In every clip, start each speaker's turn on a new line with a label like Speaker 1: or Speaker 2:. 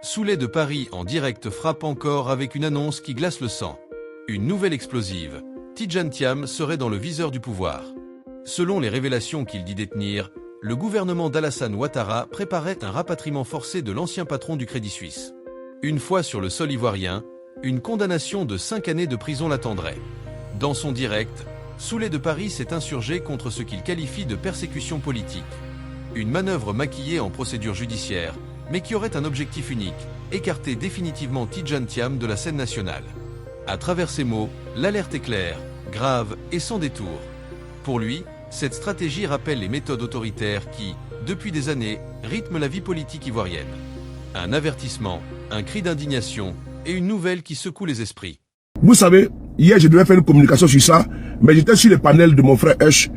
Speaker 1: Soulé de Paris en direct frappe encore avec une annonce qui glace le sang. Une nouvelle explosive. Tidjane Thiam serait dans le viseur du pouvoir. Selon les révélations qu'il dit détenir, le gouvernement d'Alassane Ouattara préparait un rapatriement forcé de l'ancien patron du Crédit Suisse. Une fois sur le sol ivoirien, une condamnation de 5 années de prison l'attendrait. Dans son direct, Soulé de Paris s'est insurgé contre ce qu'il qualifie de persécution politique. Une manœuvre maquillée en procédure judiciaire, mais qui aurait un objectif unique, écarter définitivement Tidjane Thiam de la scène nationale. À travers ces mots, l'alerte est claire, grave et sans détour. Pour lui, cette stratégie rappelle les méthodes autoritaires qui, depuis des années, rythment la vie politique ivoirienne. Un avertissement, un cri d'indignation et une nouvelle qui secoue les esprits.
Speaker 2: Vous savez, hier je devais faire une communication sur ça, mais j'étais sur le panel de mon frère Hush,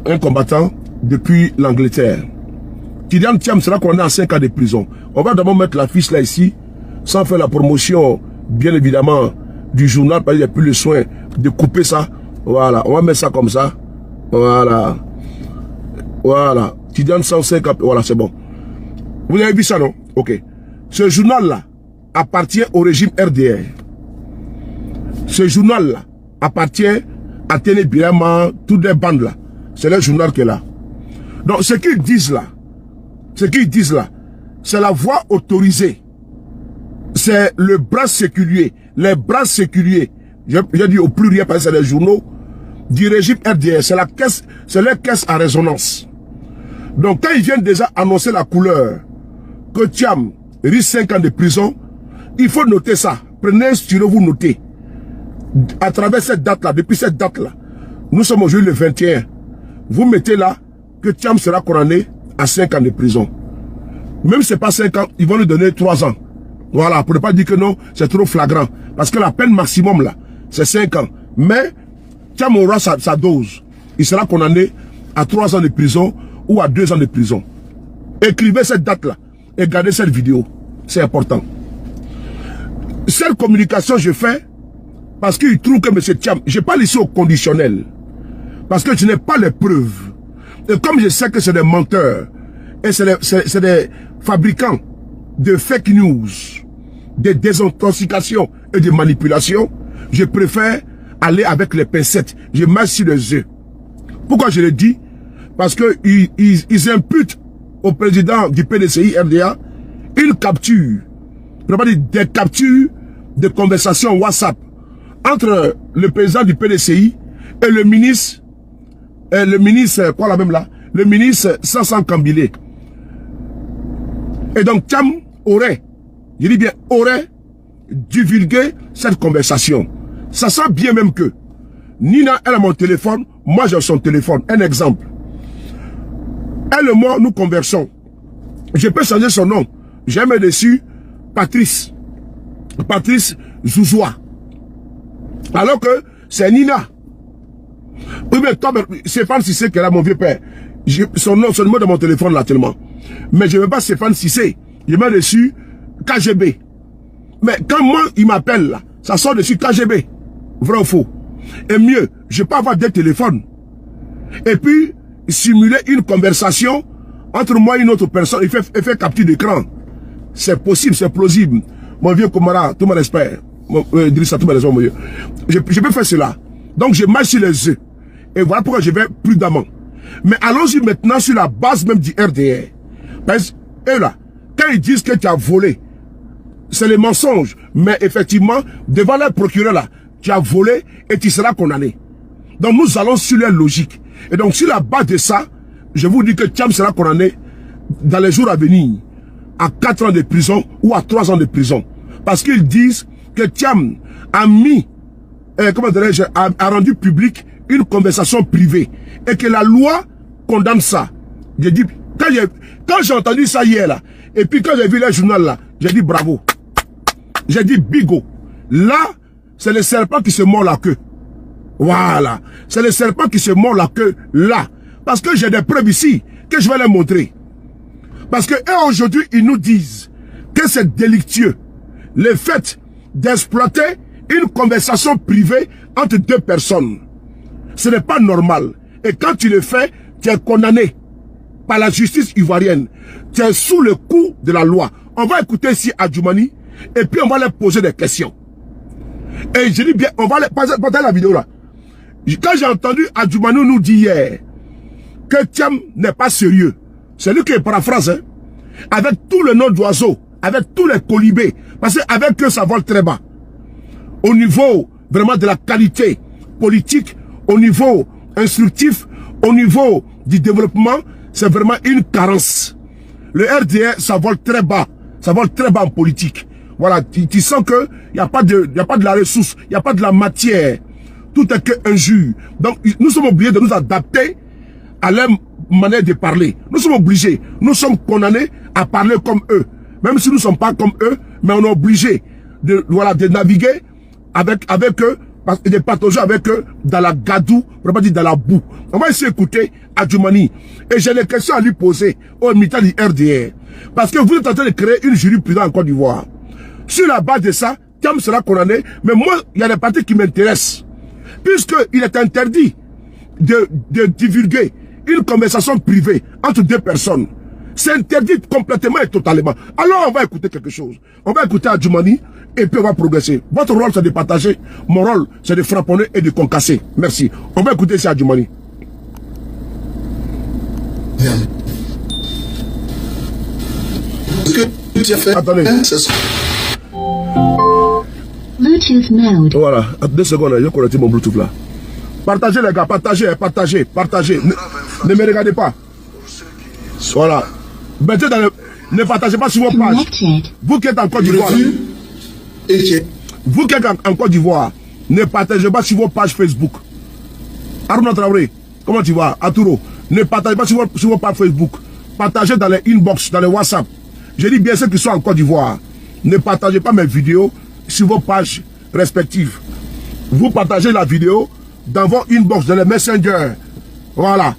Speaker 2: un combattant depuis l'Angleterre. Tidjane Thiam sera condamné à 5 ans de prison. On va d'abord mettre la fiche là ici, sans faire la promotion, bien évidemment, du journal, parce qu'il n'y a plus le soin de couper ça. Voilà, on va mettre ça comme ça. Voilà. Voilà. Tidjane 105 ans, voilà, c'est bon. Vous avez vu ça, non? Ok. Ce journal-là appartient au régime RDR. Ce journal-là appartient à Téné Birama, toutes les bandes là. C'est le journal qui est là. Donc, ce qu'ils disent là, c'est la voix autorisée. C'est le bras séculier. Les bras séculiers, j'ai dit au pluriel parce que c'est les journaux, du régime RDR. C'est la caisse, c'est leur caisse à résonance. Donc quand ils viennent déjà annoncer la couleur, que Thiam risque 5 ans de prison, il faut noter ça. Prenez un stylo, vous notez. À travers cette date-là, depuis cette date-là, nous sommes aujourd'hui le 21. Vous mettez là que Thiam sera condamné à 5 ans de prison. Même si ce n'est pas 5 ans, ils vont lui donner 3 ans. Voilà, pour ne pas dire que non, c'est trop flagrant. Parce que la peine maximum là, c'est 5 ans. Mais Thiam aura sa dose. Il sera condamné à 3 ans de prison ou à 2 ans de prison. Écrivez cette date-là et gardez cette vidéo. C'est important. Cette communication, je fais parce qu'il trouve que M. Thiam, je parle ici au conditionnel. Parce que je n'ai pas les preuves. Et comme je sais que c'est des menteurs, et c'est des fabricants de fake news, de désintoxication et de manipulation, je préfère aller avec les pincettes. Je marche sur les œufs. Pourquoi je le dis? Parce que ils imputent au président du PDCI RDA une capture, des captures de conversations WhatsApp entre le président du PDCI et le ministre, quoi la même là? Le ministre Sansan Kambilé. Et donc Thiam aurait, je dis bien aurait, divulgué cette conversation. Ça sent bien même que Nina, elle a mon téléphone, moi j'ai son téléphone. Un exemple. Elle et moi, nous conversons. Je peux changer son nom. J'ai mis dessus Patrice. Patrice Zouzoua. Alors que c'est Nina. Oui, mais toi, Stéphane Cissé qui est là, mon vieux père. Son numéro de mon téléphone là tellement. Mais je ne veux pas Stéphane Cissé. Je mets dessus KGB. Mais quand moi, il m'appelle là, ça sort dessus KGB. Vrai ou faux? Et mieux, je peux avoir 2 téléphones. Et puis, simuler une conversation entre moi et une autre personne. Il fait capture d'écran. C'est possible, c'est plausible. Mon vieux Komara, tout mon respect. Drissa, tout mon respect, mon vieux. Je peux faire cela. Donc, je marche sur les œufs. Et voilà pourquoi je vais prudemment. Mais allons-y maintenant sur la base même du RDR. Parce que là, quand ils disent que tu as volé, c'est les mensonges. Mais effectivement, devant le procureur là, tu as volé et tu seras condamné. Donc nous allons sur leur logique. Et donc sur la base de ça, je vous dis que Thiam sera condamné dans les jours à venir à 4 ans de prison ou à 3 ans de prison. Parce qu'ils disent que Thiam a mis, a rendu public une conversation privée et que la loi condamne ça. J'ai dit, quand j'ai entendu ça hier là, et puis quand j'ai vu le journal là, j'ai dit bravo. J'ai dit bigo. Là, c'est le serpent qui se mord la queue. Voilà. C'est le serpent qui se mord la queue là. Parce que j'ai des preuves ici que je vais les montrer. Parce que eux aujourd'hui, ils nous disent que c'est délictueux. Le fait d'exploiter une conversation privée entre 2 personnes. Ce n'est pas normal. Et quand tu le fais, tu es condamné par la justice ivoirienne. Tu es sous le coup de la loi. on va écouter ici Adjoumani et puis on va leur poser des questions. Et je dis bien, on va les passer la vidéo là. Quand j'ai entendu Adjoumani nous dire hier que Thiam n'est pas sérieux, c'est lui qui paraphrase, hein, avec tous les noms d'oiseaux, avec tous les colibés, parce qu'avec eux ça vole très bas. Au niveau vraiment de la qualité politique, au niveau instructif, au niveau du développement, c'est vraiment une carence. Le RDR, ça vole très bas. Ça vole très bas en politique. Voilà, tu sens que il n'y a pas de la ressource, il n'y a pas de la matière. Tout est que injure. Donc, nous sommes obligés de nous adapter à leur manière de parler. Nous sommes obligés. Nous sommes condamnés à parler comme eux. Même si nous ne sommes pas comme eux, mais on est obligé de, voilà, de naviguer avec eux, et de partager avec eux dans la gadoue, on va pas dire dans la boue. On va essayer d'écouter Adjoumani. Et j'ai des questions à lui poser au militant du RDR. Parce que vous êtes en train de créer une jurisprudence en Côte d'Ivoire. Sur la base de ça, Thiam sera condamné. Mais moi, il y a des parties qui m'intéressent. Puisqu'il est interdit de divulguer une conversation privée entre deux personnes. C'est interdit complètement et totalement. Alors on va écouter quelque chose. On va écouter Adjoumani et puis on va progresser. Votre rôle c'est de partager. Mon rôle c'est de frapponner et de concasser. Merci. On va écouter ça Adjoumani.
Speaker 3: Ce que tu as fait,
Speaker 2: attendez.
Speaker 4: Bluetooth mode.
Speaker 2: Voilà, 2 secondes, je vais connecter mon Bluetooth là. Partagez les gars, partagez. Ne me regardez pas. Voilà. Mettez dans le... Ne partagez pas sur vos pages. Vous qui êtes en Côte d'Ivoire. Vous qui êtes en Côte d'Ivoire, ne partagez pas sur vos pages Facebook. Arnaud Traoré, comment tu vas? Aturo, ne partagez pas sur vos pages Facebook. Partagez dans les inbox, dans les WhatsApp. Je dis bien ceux qui sont en Côte d'Ivoire. Ne partagez pas mes vidéos sur vos pages respectives. Vous partagez la vidéo dans vos inbox, dans les messengers. Voilà.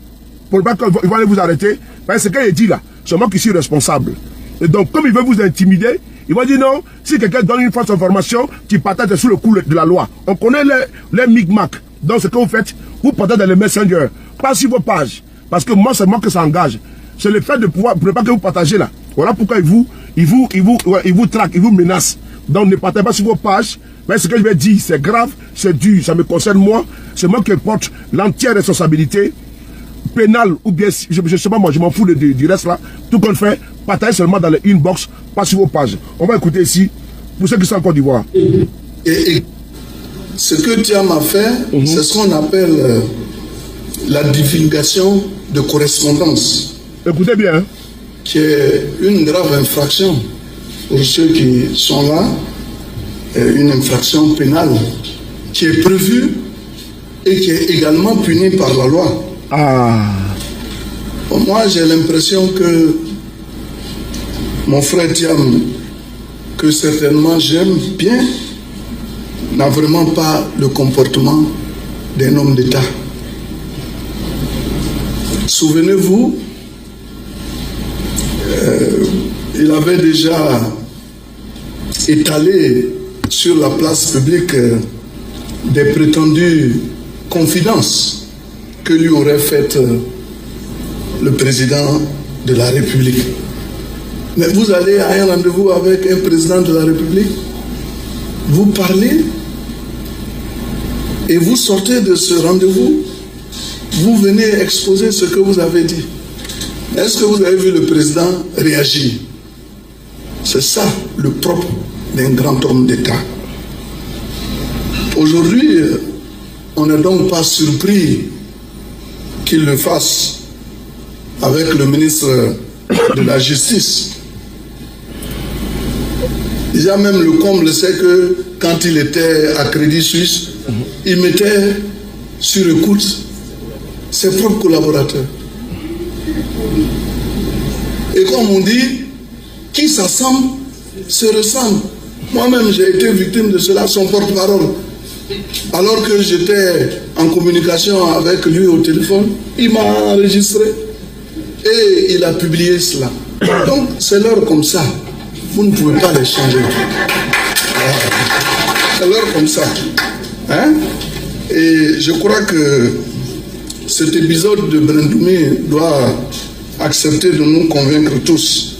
Speaker 2: Pour pas qu'ils vont aller vous arrêter. Parce que ce qu'il dit là, c'est moi qui suis responsable. Et donc, comme il veut vous intimider, il va dire non, si quelqu'un donne une fausse information, tu partages sous le coup de la loi. On connaît les micmacs. Donc, ce que vous faites, vous partagez dans les messengers, pas sur vos pages. Parce que moi, c'est moi que ça engage. C'est le fait de pouvoir, pour ne pas que vous partagez là. Voilà pourquoi il vous traque, il vous menace. Donc, ne partagez pas sur vos pages. Mais ce que je vais dire, c'est grave, c'est dur, ça me concerne moi. C'est moi qui porte l'entière responsabilité pénale ou bien, je sais pas moi, je m'en fous du reste là. Tout qu'on fait, partagez seulement dans les inbox, pas sur vos pages. On va écouter ici, pour ceux qui sont en Côte d'Ivoire.
Speaker 3: Et ce que Thiam a fait, c'est ce qu'on appelle la divulgation de correspondance.
Speaker 2: Écoutez bien. Hein?
Speaker 3: Qui est une grave infraction pour ceux qui sont là, une infraction pénale qui est prévue et qui est également punie par la loi.
Speaker 2: Ah.
Speaker 3: Moi, j'ai l'impression que mon frère Thiam, que certainement j'aime bien, n'a vraiment pas le comportement d'un homme d'État. Souvenez-vous, il avait déjà étalé sur la place publique des prétendues confidences que lui aurait faites le président de la République. Mais vous allez à un rendez-vous avec un président de la République, vous parlez et vous sortez de ce rendez-vous, vous venez exposer ce que vous avez dit. Est-ce que vous avez vu le président réagir? C'est ça le propre d'un grand homme d'État. Aujourd'hui, on n'est donc pas surpris qu'il le fasse avec le ministre de la Justice. Déjà même le comble, c'est que quand il était à Crédit Suisse, il mettait sur écoute ses propres collaborateurs. Et comme on dit, qui s'assemble se ressemble. Moi-même, j'ai été victime de cela, son porte-parole. Alors que j'étais en communication avec lui au téléphone, il m'a enregistré et il a publié cela. Donc, c'est l'heure comme ça. Vous ne pouvez pas les changer. C'est l'heure comme ça. Hein? Et je crois que cet épisode de Brendoumi doit accepter de nous convaincre tous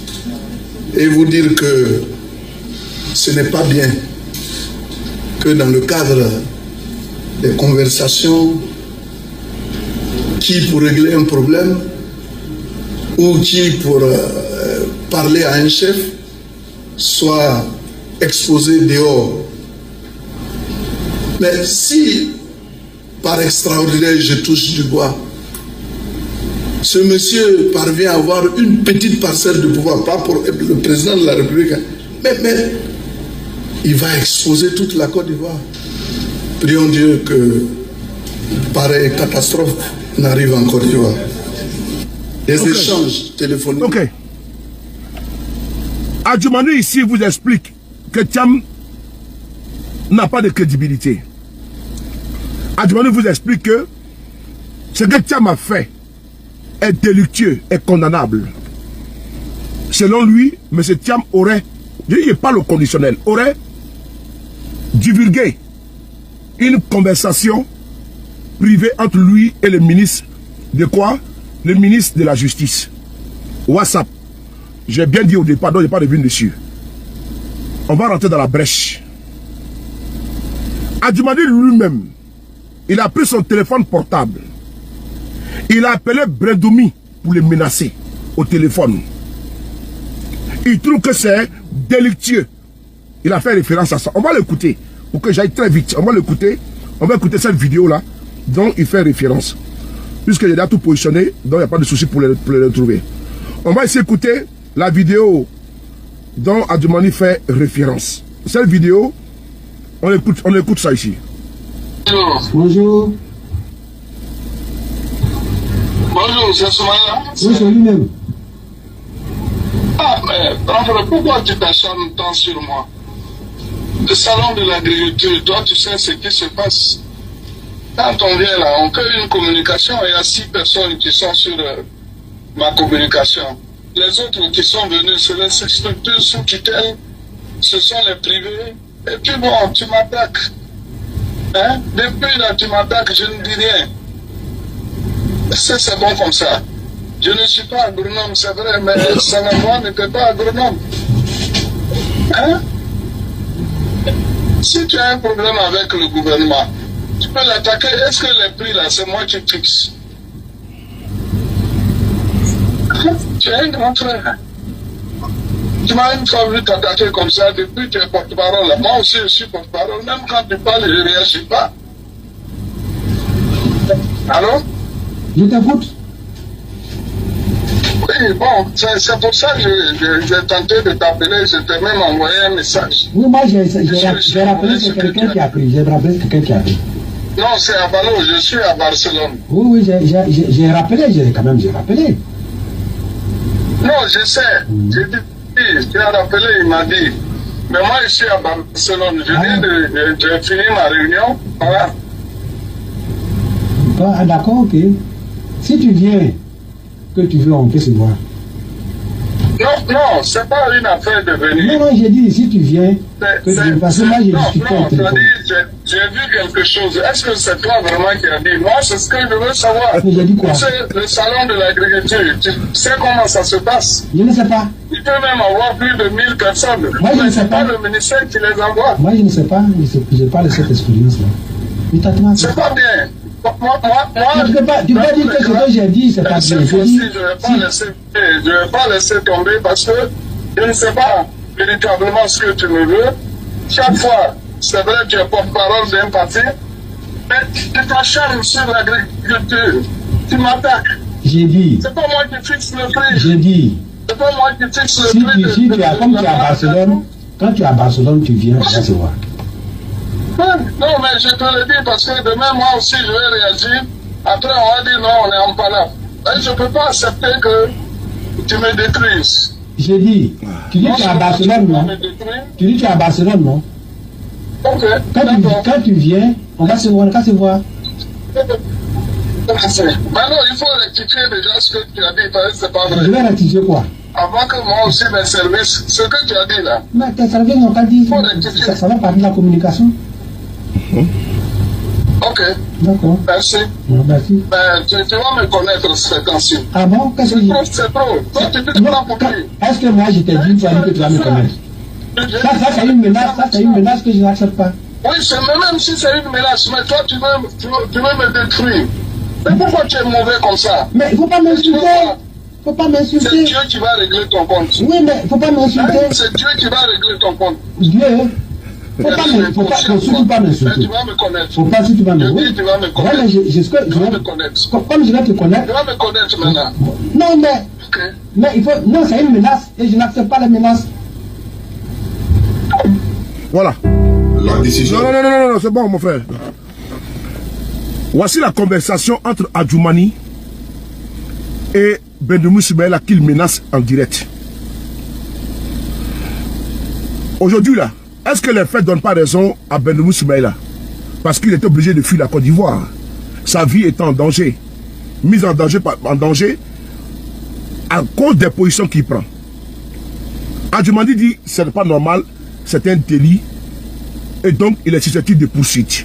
Speaker 3: et vous dire que ce n'est pas bien que dans le cadre des conversations, qui pour régler un problème ou qui pour parler à un chef soit exposé dehors. Mais si par extraordinaire je touche du bois, ce monsieur parvient à avoir une petite parcelle de pouvoir, pas pour le président de la République, mais il va exposer toute la Côte d'Ivoire. Prions Dieu que pareille catastrophe n'arrive en Côte d'Ivoire. Les échanges téléphoniques.
Speaker 2: Ok. Adjumani ici vous explique que Thiam n'a pas de crédibilité. Adjumani vous explique que ce que Thiam a fait est délictueux, est condamnable. Selon lui, M. Thiam aurait, je dis pas le conditionnel, aurait divulgué une conversation privée entre lui et le ministre de quoi? Le ministre de la Justice. WhatsApp. J'ai bien dit au départ, donc je n'ai pas revenu dessus. On va rentrer dans la brèche. Adjumani lui-même, il a pris son téléphone portable. Il a appelé Brendoumi pour le menacer au téléphone. Il trouve que c'est délictueux. Il a fait référence à ça. On va l'écouter pour que j'aille très vite. On va l'écouter. On va écouter cette vidéo-là dont il fait référence. Puisque j'ai déjà tout positionné, donc il n'y a pas de souci pour le retrouver. On va essayer d'écouter la vidéo dont Adjumani fait référence. Cette vidéo, on écoute ça ici.
Speaker 5: Bonjour.
Speaker 3: Bonjour, c'est Soumana.
Speaker 5: Oui, c'est lui-même.
Speaker 3: Ah, mais pourquoi tu t'acharnes tant sur moi? Le salon de l'agriculture, toi tu sais ce qui se passe. Quand on vient là, on fait une communication et il y a 6 personnes qui sont sur ma communication. Les autres qui sont venus, c'est les structures sous tutelle, ce sont les privés. Et puis bon, tu m'attaques. Hein? Depuis là, tu m'attaques, je ne dis rien. C'est bon comme ça. Je ne suis pas agronome, c'est vrai, mais Sanamwa n'était pas agronome. Hein? Si tu as un problème avec le gouvernement, tu peux l'attaquer. Est-ce que les prix là, c'est moi qui fixe? Tu es un grand frère. Tu m'as une fois vu t'attaquer comme ça depuis que tu es porte-parole. Moi aussi je suis porte-parole. Même quand tu parles, je ne réagis pas. Allô?
Speaker 5: Je t'écoute.
Speaker 3: Oui, bon, c'est pour ça que j'ai tenté de t'appeler. Je t'ai même envoyé un message.
Speaker 5: Oui, moi j'ai rappelé que c'est quelqu'un qui a pris. J'ai rappelé que quelqu'un qui a pris.
Speaker 3: Non, c'est à Balo, je suis à Barcelone.
Speaker 5: Oui, j'ai rappelé, j'ai rappelé.
Speaker 3: Non, je sais. J'ai dit, tu as rappelé, il m'a dit. Mais moi, je suis à Barcelone. Je viens de finir ma réunion. Voilà.
Speaker 5: Ah, d'accord, ok. Si tu viens, que tu veux, on peut se voir.
Speaker 3: Non, c'est pas une affaire de venir.
Speaker 5: Non, j'ai dit, si tu viens, parce que moi j'ai discuté au téléphone.
Speaker 3: J'ai vu quelque chose. Est-ce que c'est toi vraiment qui as dit? Moi, c'est ce que je veux savoir.
Speaker 5: Mais j'ai dit quoi?
Speaker 3: C'est le salon de l'agriculture. Tu sais comment ça se passe?
Speaker 5: Je ne sais pas.
Speaker 3: Il peut même avoir plus de 1000 personnes.
Speaker 5: Moi, je ne sais pas.
Speaker 3: Le ministère qui les envoie.
Speaker 5: Moi, je ne sais pas. Je n'ai pas cette expérience-là.
Speaker 3: C'est pas bien. Moi,
Speaker 5: tu ne peux pas dire que ce que j'ai dit, c'est pas bien.
Speaker 3: Je ne vais pas laisser tomber parce que je ne sais pas véritablement ce que tu me veux. Chaque fois, c'est vrai que tu es porte-parole d'un parti, mais tu t'acharnes sur l'agriculture. Tu m'attaques.
Speaker 5: J'ai dit.
Speaker 3: C'est pas moi qui fixe le prix.
Speaker 5: J'ai dit.
Speaker 3: C'est pas moi qui fixe le prix.
Speaker 5: Si tu es comme tu es à Barcelone, quand tu es à Barcelone, tu viens, on va se voir.
Speaker 3: Non, mais je te le dis parce que demain, moi aussi, je vais réagir. Après, on va dire non, on est en palabre. Je ne peux pas accepter que tu me détruises.
Speaker 5: J'ai dit, tu dis que tu es à Barcelone, non? Tu dis que tu es à Barcelone, non?
Speaker 3: Ok.
Speaker 5: Quand tu viens, on va se voir, on va se voir.
Speaker 3: Maintenant, il faut rectifier déjà ce que tu as dit, parce que c'est pas vrai.
Speaker 5: Je vais rectifier quoi?
Speaker 3: Avant que moi aussi mes services, ce que tu as dit là.
Speaker 5: Mais tes services n'ont pas dit, ça va partir de la communication.
Speaker 3: Ok.
Speaker 5: D'accord.
Speaker 3: Merci.
Speaker 5: Merci.
Speaker 3: Ben, tu vas me connaître ces temps-ci.
Speaker 5: Ah bon? Qu'est-ce que tu dis?
Speaker 3: C'est trop. Toi, tu te prends pour qui?
Speaker 5: Est-ce que moi je t'ai dit, tu as dit que tu vas me connaître? Ça c'est une menace, ça c'est une menace que je n'accepte pas.
Speaker 3: Oui, même si c'est une menace, mais toi tu veux me détruire. Mais pourquoi tu es mauvais comme ça?
Speaker 5: Mais il ne faut pas m'insulter. Faut pas m'insulter.
Speaker 3: C'est Dieu qui va régler ton compte.
Speaker 5: Oui, mais il ne faut pas m'insulter.
Speaker 3: C'est Dieu qui va régler ton compte.
Speaker 5: Dieu, faut surtout pas m'insulter.
Speaker 3: Tu vas me connaître.
Speaker 5: Faut pas si tu vas me connaître.
Speaker 3: Tu vas me connaître.
Speaker 5: Ouais, mais
Speaker 3: tu vas me connaître.
Speaker 5: Comme je vais te connaître.
Speaker 3: Tu vas me connaître maintenant.
Speaker 5: Non, mais.
Speaker 3: Okay.
Speaker 5: Mais il faut. Non, c'est une menace et je n'accepte pas les menaces.
Speaker 2: Voilà.
Speaker 3: La décision.
Speaker 2: Non, c'est bon, mon frère. Voici la conversation entre Adjoumani et Bendoumou Soumaïla qu'il menace en direct. Aujourd'hui, là, est-ce que les faits ne donnent pas raison à Bendoumou Soumaïla? Parce qu'il est obligé de fuir la Côte d'Ivoire. Sa vie est en danger. Mise en danger à cause des positions qu'il prend. Adjoumani dit que ce n'est pas normal, c'est un délit. Et donc, il est susceptible de poursuite.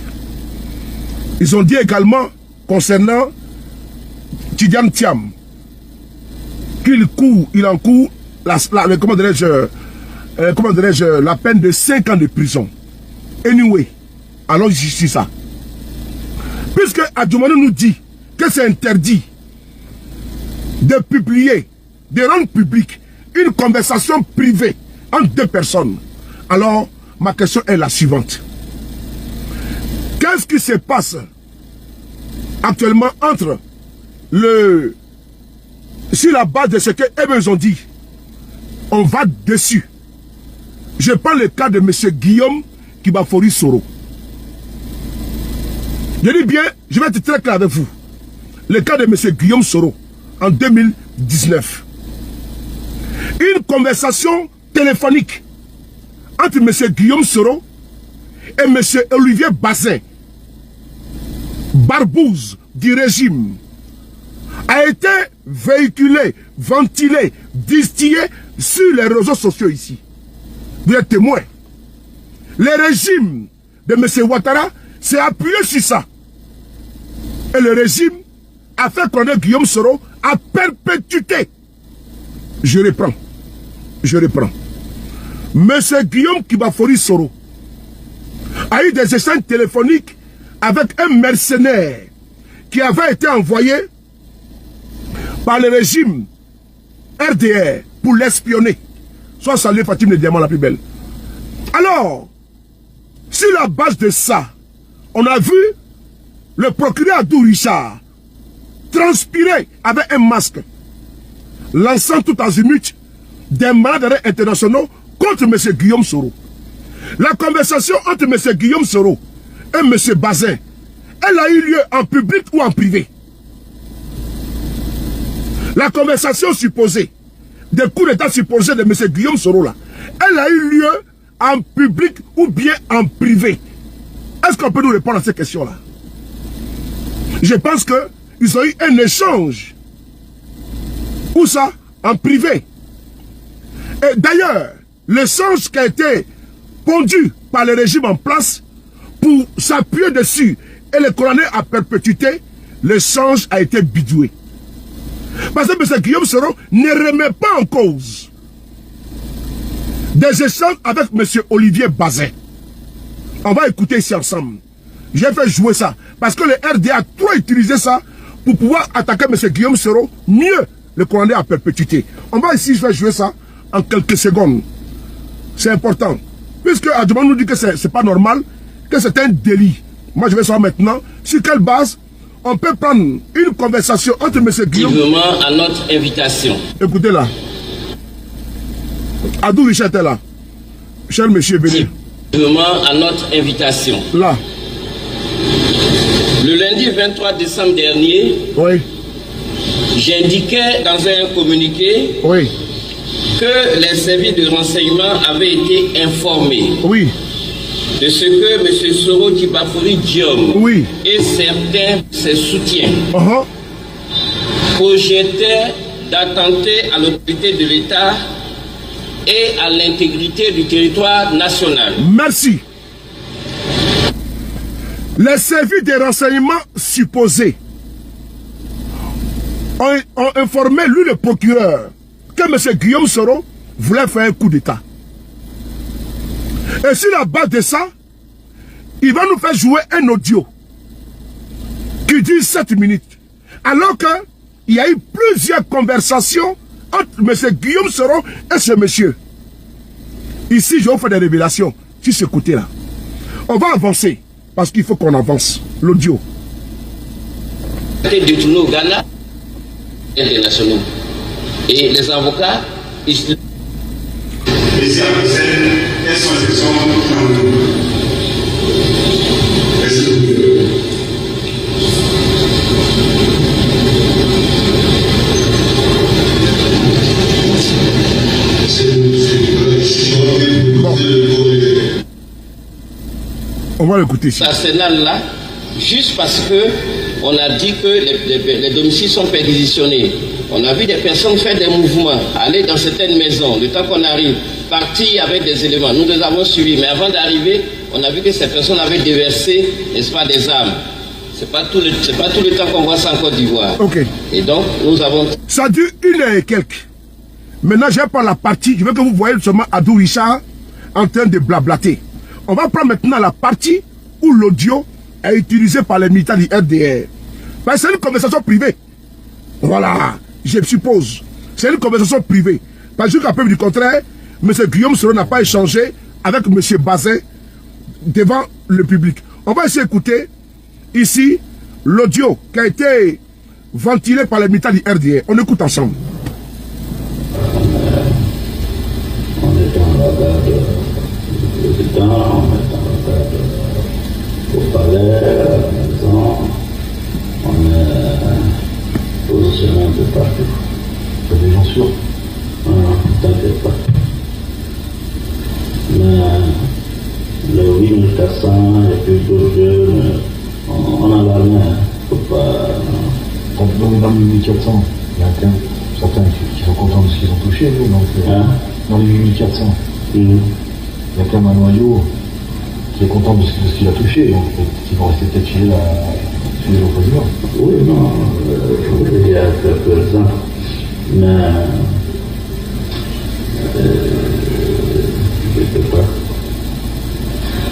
Speaker 2: Ils ont dit également, concernant Tidjane Thiam, qu'il encourt la peine de 5 ans de prison. Anyway, allons justice ça. Puisque Adjoumani nous dit que c'est interdit de publier, de rendre public une conversation privée entre deux personnes, alors ma question est la suivante. Qu'est-ce qui se passe actuellement entre sur la base de ce qu'ils ont dit, on va dessus. Je prends le cas de M. Guillaume Kibafori Soro. Je dis bien, je vais être très clair avec vous. Le cas de M. Guillaume Soro en 2019. Une conversation téléphonique entre M. Guillaume Soro et M. Olivier Bazin, barbouze du régime, a été véhiculée, ventilée, distillée sur les réseaux sociaux ici. Vous êtes témoins. Le régime de M. Ouattara s'est appuyé sur ça. Et le régime a fait connaître Guillaume Soro à perpétuité. Je reprends. Monsieur Guillaume Kibafori Soro a eu des échanges téléphoniques avec un mercenaire qui avait été envoyé par le régime RDR pour l'espionner. Soit salué Fatim le diamant la plus belle. Alors, sur la base de ça, on a vu le procureur Abdou Richard transpirer avec un masque, lançant tout azimut des mandats d'arrêt internationaux contre M. Guillaume Soro. La conversation entre M. Guillaume Soro et M. Bazin, elle a eu lieu en public ou en privé. La conversation supposée, des coups d'état supposés de M. Guillaume Soro là, elle a eu lieu en public ou bien en privé. Est-ce qu'on peut nous répondre à ces questions-là? Je pense qu'ils ont eu un échange. Où ça? En privé. Et d'ailleurs, l'échange qui a été pondu par le régime en place pour s'appuyer dessus et le condamner à perpétuité, l'échange a été bidoué. Parce que M. Guillaume Soro ne remet pas en cause des échanges avec M. Olivier Bazin. On va écouter ici ensemble. J'ai fait jouer ça. Parce que le RDA a trop utilisé ça pour pouvoir attaquer M. Guillaume Soro, mieux le condamner à perpétuité. On va ici faire jouer ça en quelques secondes. C'est important. Puisque Adjoumani nous dit que c'est pas normal, que c'est un délit. Moi, je vais savoir maintenant sur quelle base on peut prendre une conversation entre M. Guillaume...
Speaker 6: à notre invitation.
Speaker 2: Écoutez là. Abdou Richard est là. Cher monsieur, venez.
Speaker 6: À notre invitation.
Speaker 2: Là.
Speaker 6: Le lundi 23 décembre dernier,
Speaker 2: oui,
Speaker 6: j'indiquais dans un communiqué,
Speaker 2: oui,
Speaker 6: que les services de renseignement avaient été informés,
Speaker 2: oui,
Speaker 6: de ce que M. Soro Kibafori Diom,
Speaker 2: oui,
Speaker 6: et certains de ses soutiens projetaient d'attenter à l'autorité de l'État et à l'intégrité du territoire national.
Speaker 2: Merci. Les services de renseignement supposés ont informé, lui, le procureur, que M. Guillaume Soro voulait faire un coup d'État. Et sur la base de ça, il va nous faire jouer un audio qui dure 7 minutes. Alors qu'il y a eu plusieurs conversations entre M. Guillaume Soro et ce monsieur. Ici, je vais vous faire des révélations sur ce côté-là. On va avancer, parce qu'il faut qu'on avance. L'audio.
Speaker 6: Détourné au Ghana internationaux. Et les avocats, ils...
Speaker 7: Ici à Bruxelles, quelles sont les questions
Speaker 2: On va l'écouter ici.
Speaker 6: L'arsenal là, juste parce que on a dit que les domiciles sont perquisitionnés. On a vu des personnes faire des mouvements, aller dans certaines maisons, le temps qu'on arrive, partir avec des éléments. Nous les avons suivis, mais avant d'arriver, on a vu que ces personnes avaient déversé, n'est-ce pas, des armes. C'est pas tout le temps qu'on voit ça en Côte d'Ivoire.
Speaker 2: Ok.
Speaker 6: Et donc, nous avons...
Speaker 2: Ça dure 1 heure et quelques. Maintenant, je vais prendre la partie. Je veux que vous voyez seulement Adou Richard en train de blablater. On va prendre maintenant la partie où l'audio est utilisé par les militaires du RDR. C'est une conversation privée. Voilà, je suppose. C'est une conversation privée. Parce que jusqu'à preuve du contraire, M. Guillaume Soro n'a pas échangé avec M. Bazin devant le public. On va essayer d'écouter ici l'audio qui a été ventilé par les militaires du RDR. On écoute ensemble.
Speaker 8: On est en regard du président, on est en regard au palais, à la maison, on est positionné un peu partout. C'est des gens sûrs? Non, t'inquiète pas. Mais le 8400 et puis d'autres jeux, on a l'armée, faut pas...
Speaker 5: Dans les 8400, il y a quand même certains qui sont contents de ce qu'ils ont touché, donc dans les 8400, il y a quand même un noyau qui est content de ce qu'il a touché, donc qui vont rester peut-être chez les opposants.
Speaker 8: Oui, non, il y a quelques-uns, mais je ne sais pas.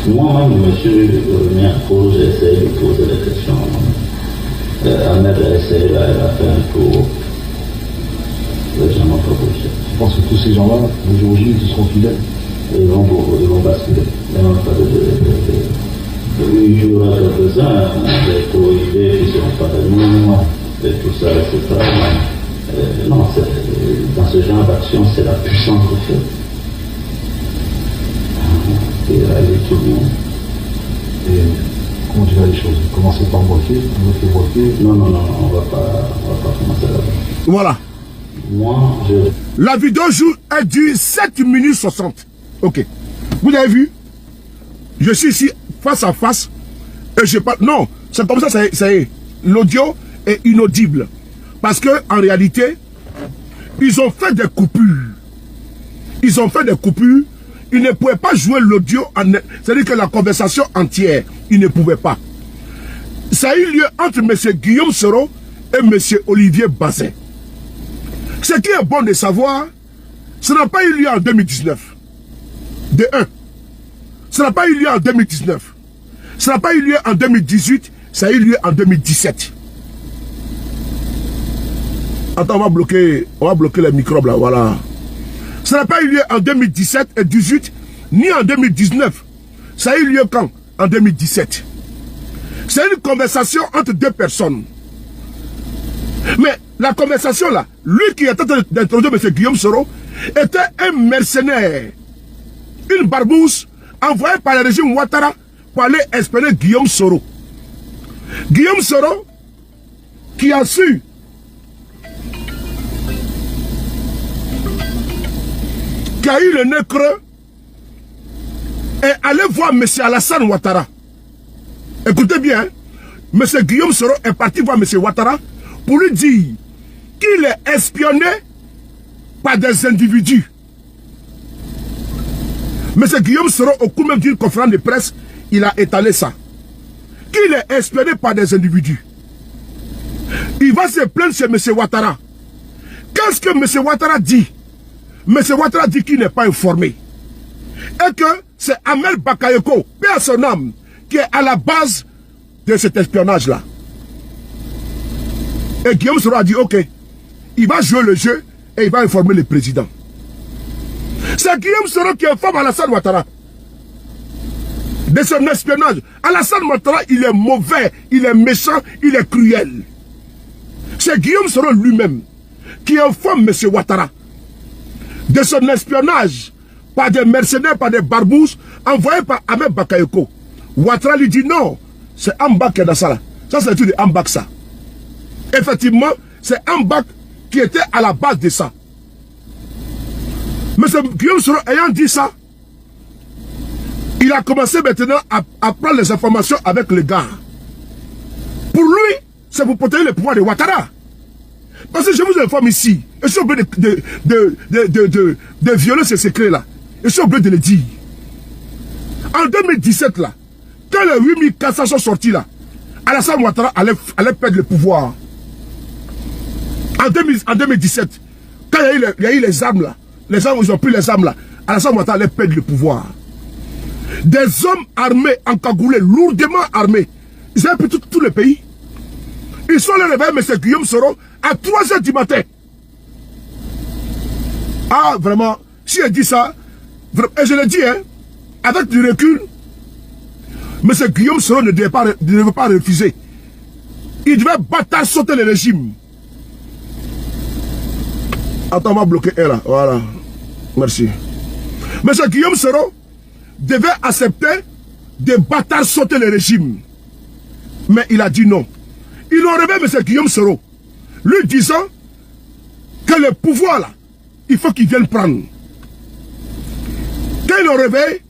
Speaker 8: Moi-même, je me suis remis en cause, j'ai essayé de poser des questions. Ahmed a essayé, elle a fait un tour. Les gens n'ont pas bougé.
Speaker 5: Je pense que tous ces gens-là, le jour J, ils seront fidèles.
Speaker 8: Ils vont basculer. Il n'y a pas il y aura quelques-uns, des co-idées qui ne seront pas de nous, et tout ça, etc. Non, dans ce genre d'action, c'est la puissance qui fait. Et aller tout le monde.
Speaker 5: Et comment tu vas les choses? Commencer par bloquer,
Speaker 8: Non, on va pas commencer là-bas.
Speaker 2: Voilà.
Speaker 8: Moi,
Speaker 2: La vidéo elle dure 7 minutes 60. Ok. Vous avez vu? Je suis ici face à face et je parle. Non, c'est comme ça, ça y est. L'audio est inaudible. Parce que en réalité, ils ont fait des coupures. Ils ne pouvaient pas jouer l'audio, c'est-à-dire que la conversation entière, ils ne pouvaient pas. Ça a eu lieu entre M. Guillaume Soro et M. Olivier Bazin. Ce qui est bon de savoir, ça n'a pas eu lieu en 2019. De 1. Ça n'a pas eu lieu en 2019. Ça n'a pas eu lieu en 2018. Ça a eu lieu en 2017. Attends, on va bloquer les microbes là, voilà. Ça n'a pas eu lieu en 2017 et 2018, ni en 2019. Ça a eu lieu quand? En 2017. C'est une conversation entre deux personnes. Mais la conversation là, lui qui était en train d'introduire M. Guillaume Soro, était un mercenaire. Une barbouze envoyée par le régime Ouattara pour aller espionner Guillaume Soro. Guillaume Soro, qui a su qui a eu le nez creux, et allez voir M. Alassane Ouattara. Écoutez bien, hein? M. Guillaume Soro est parti voir M. Ouattara pour lui dire qu'il est espionné par des individus. M. Guillaume Soro, au cours même d'une conférence de presse, il a étalé ça. Qu'il il est espionné par des individus, il va se plaindre chez M. Ouattara. Qu'est-ce que M. Ouattara dit? M. Ouattara dit qu'il n'est pas informé. Et que c'est Ahmed Bakayoko, paix à son âme, qui est à la base de cet espionnage-là. Et Guillaume Soro a dit, ok, il va jouer le jeu et il va informer le président. C'est Guillaume Soro qui informe Alassane Ouattara de son espionnage. Alassane Ouattara, il est mauvais, il est méchant, il est cruel. C'est Guillaume Soro lui-même qui informe M. Ouattara de son espionnage par des mercenaires, par des barbouzes, envoyés par Ahmed Bakayoko. Ouattara lui dit non, c'est Ambak qui est dans ça là. Ça c'est le truc de Ambak ça. Effectivement, c'est Ambak qui était à la base de ça. Mais Guillaume Soro ayant dit ça, il a commencé maintenant à prendre les informations avec les gars. Pour lui, c'est pour protéger le pouvoir de Ouattara. Parce que je vous informe ici, je suis obligé de violer ces secrets-là. Je suis obligé de le dire. En 2017, là, quand les 8400 sont sortis là, Alassane Ouattara allait perdre le pouvoir. En 2017, quand il y a eu les armes là, les armes, ils ont pris les armes là, Alassane Ouattara allait perdre le pouvoir. Des hommes armés, encagoulés, lourdement armés, ils avaient pris tout le pays. Ils sont allés réveiller M. Guillaume Soro à 3h du matin. Ah, vraiment, si elle dit ça, et je le dis, hein, avec du recul, M. Guillaume Soro ne devait pas refuser. Il devait batailler, sauter le régime. Attends, on va bloquer elle là. Voilà. Merci. M. Guillaume Soro devait accepter de batailler, sauter le régime. Mais il a dit non. Ils ont réveillé M. Guillaume Soro, lui disant que le pouvoir là, il faut qu'il vienne prendre. Quand ils l'ont réveillé,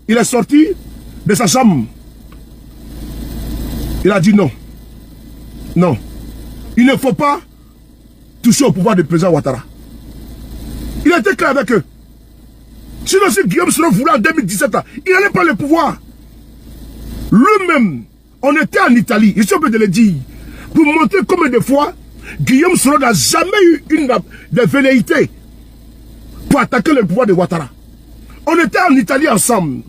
Speaker 2: il est sorti de sa chambre. Il a dit non. Non. Il ne faut pas toucher au pouvoir du président Ouattara. Il a été clair avec eux. Sinon, si Guillaume Soro voulait en 2017, là, il n'allait pas le pouvoir. Lui-même, on était en Italie, je suis obligé de le dire, pour montrer combien de fois Guillaume Soro n'a jamais eu une de velléité pour attaquer le pouvoir de Ouattara. On était en Italie ensemble,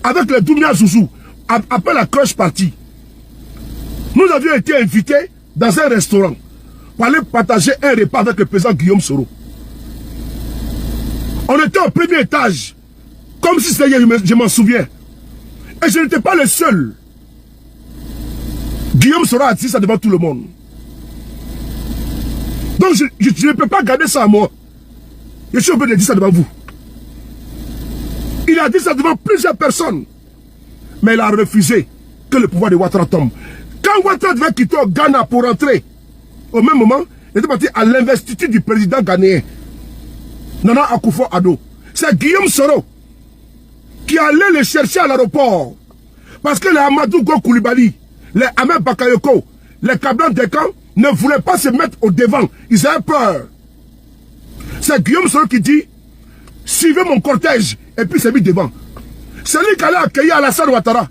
Speaker 2: avec les Doumia Zouzou, après la cloche partie. Nous avions été invités dans un restaurant pour aller partager un repas avec le président Guillaume Soro. On était au premier étage, comme si c'était hier, je m'en souviens. Et je n'étais pas le seul. Guillaume Soro a dit ça devant tout le monde. Donc je ne peux pas garder ça à moi. Je suis obligé de dire ça devant vous. Il a dit ça devant plusieurs personnes. Mais il a refusé que le pouvoir de Ouattara tombe. Quand Ouattara devait quitter au Ghana pour rentrer, au même moment, il était parti à l'investiture du président ghanéen, Nana Akufo-Addo. C'est Guillaume Soro qui allait le chercher à l'aéroport. Parce que les Amadou Go Koulibaly, les Ahmed Bakayoko, les Kablan Dekan ne voulaient pas se mettre au devant. Ils avaient peur. C'est Guillaume Soro qui dit, suivez mon cortège, et puis s'est mis devant. C'est lui qui allait accueillir Alassane Ouattara.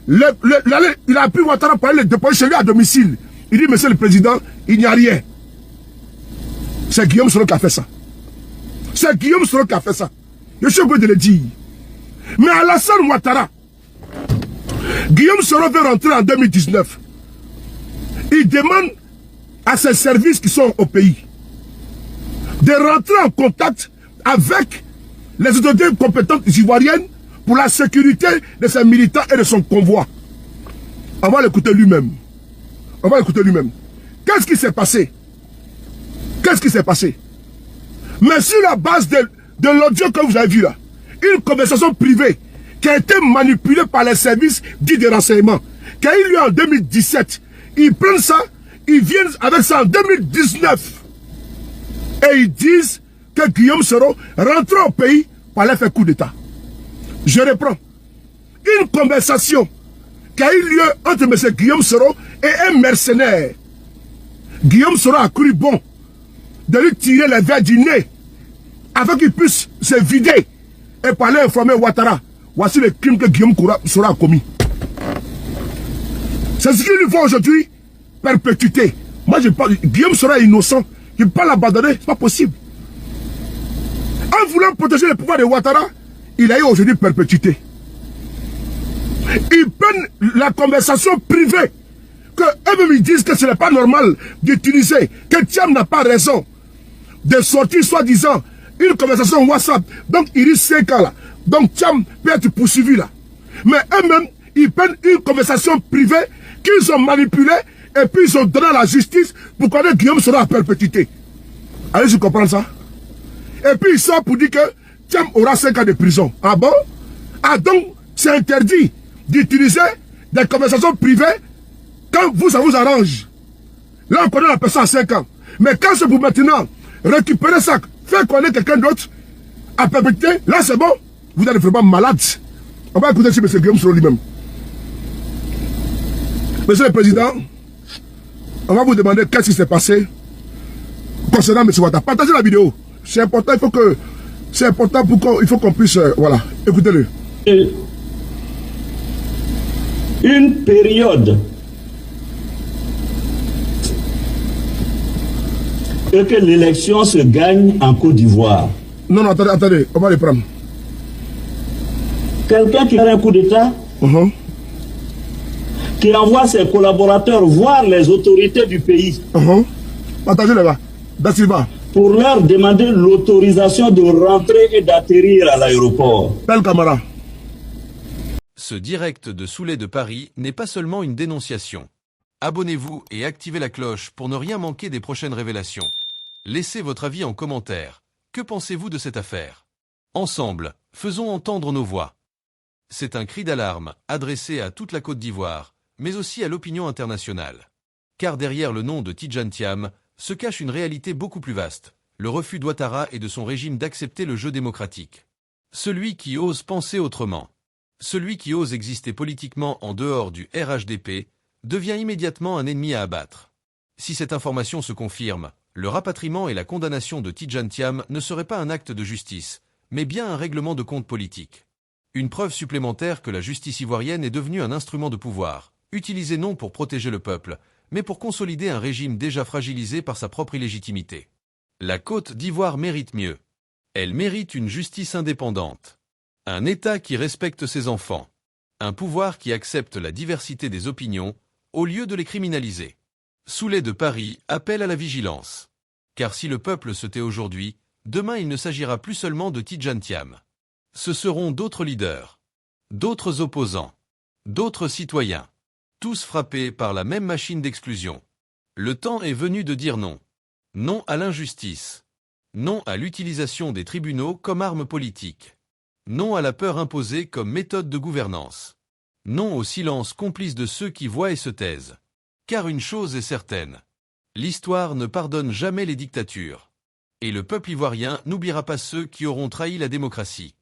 Speaker 2: Il a appris Ouattara pour aller le déposer chez lui à domicile. Il dit, monsieur le président, il n'y a rien. C'est Guillaume Soro qui a fait ça. C'est Guillaume Soro qui a fait ça. Je suis obligé de le dire. Mais Alassane Ouattara, Guillaume Soro veut rentrer en 2019. Il demande à ses services qui sont au pays de rentrer en contact avec les autorités compétentes ivoiriennes pour la sécurité de ses militants et de son convoi. On va l'écouter lui-même. On va l'écouter lui-même. Qu'est-ce qui s'est passé? Qu'est-ce qui s'est passé? Mais sur la base de l'audio que vous avez vu là, une conversation privée qui a été manipulée par les services dits de renseignement, qui a eu lieu en 2017, ils prennent ça, ils viennent avec ça en 2019. Et ils disent que Guillaume Soro rentre au pays pour aller faire coup d'État. Je reprends. Une conversation qui a eu lieu entre M. Guillaume Soro et un mercenaire. Guillaume Soro a cru bon de lui tirer les verres du nez afin qu'il puisse se vider et pour aller informer Ouattara. Voici le crime que Guillaume Soro a commis. C'est ce qu'il lui faut aujourd'hui, perpétuité. Moi, je parle, Guillaume sera innocent. Il ne peut pas l'abandonner, c'est pas possible. En voulant protéger le pouvoir de Ouattara, il a eu aujourd'hui perpétuité. Ils prennent la conversation privée, que eux-mêmes ils disent que ce n'est pas normal d'utiliser, que Thiam n'a pas raison de sortir soi-disant une conversation WhatsApp. Donc il risque 5 ans là. Donc Thiam peut être poursuivi là. Mais eux-mêmes, ils prennent une conversation privée qu'ils ont manipulée et puis ils ont donné à la justice pour connaître Guillaume sera à perpétuité. Allez-y comprendre ça. Et puis ils sortent pour dire que Thiam aura 5 ans de prison. Ah bon? Ah donc c'est interdit d'utiliser des conversations privées quand vous, ça vous arrange. Là on connaît la personne à 5 ans. Mais quand c'est pour maintenant récupérer ça, faire connaître quelqu'un d'autre à perpétuité, là c'est bon. Vous êtes vraiment malade. On va écouter si M. Guillaume Soro lui-même. Monsieur le Président, on va vous demander qu'est-ce qui s'est passé concernant M. Ouattara. Partagez la vidéo. C'est important, c'est important pour il faut qu'on puisse... voilà, écoutez-le.
Speaker 9: Une période et que l'élection se gagne en Côte d'Ivoire.
Speaker 2: Non, non, attendez, on va les prendre.
Speaker 9: Quelqu'un qui a un coup d'État, qui envoie ses collaborateurs voir les autorités du pays.
Speaker 2: Partagez les gars. Da Silva.
Speaker 9: Pour leur demander l'autorisation de rentrer et d'atterrir à l'aéroport.
Speaker 2: Tel camarade.
Speaker 1: Ce direct de Soulé de Paris n'est pas seulement une dénonciation. Abonnez-vous et activez la cloche pour ne rien manquer des prochaines révélations. Laissez votre avis en commentaire. Que pensez-vous de cette affaire? Ensemble, faisons entendre nos voix. C'est un cri d'alarme adressé à toute la Côte d'Ivoire, mais aussi à l'opinion internationale. Car derrière le nom de Tidjane Thiam se cache une réalité beaucoup plus vaste, le refus d'Ouattara et de son régime d'accepter le jeu démocratique. Celui qui ose penser autrement, celui qui ose exister politiquement en dehors du RHDP, devient immédiatement un ennemi à abattre. Si cette information se confirme, le rapatriement et la condamnation de Tidjane Thiam ne seraient pas un acte de justice, mais bien un règlement de compte politique. Une preuve supplémentaire que la justice ivoirienne est devenue un instrument de pouvoir, utilisé non pour protéger le peuple, mais pour consolider un régime déjà fragilisé par sa propre illégitimité. La Côte d'Ivoire mérite mieux. Elle mérite une justice indépendante. Un État qui respecte ses enfants. Un pouvoir qui accepte la diversité des opinions, au lieu de les criminaliser. Soulé de Paris appelle à la vigilance. Car si le peuple se tait aujourd'hui, demain il ne s'agira plus seulement de Tidjane Thiam. Ce seront d'autres leaders, d'autres opposants, d'autres citoyens, tous frappés par la même machine d'exclusion. Le temps est venu de dire non. Non à l'injustice. Non à l'utilisation des tribunaux comme arme politique. Non à la peur imposée comme méthode de gouvernance. Non au silence complice de ceux qui voient et se taisent. Car une chose est certaine. L'histoire ne pardonne jamais les dictatures. Et le peuple ivoirien n'oubliera pas ceux qui auront trahi la démocratie.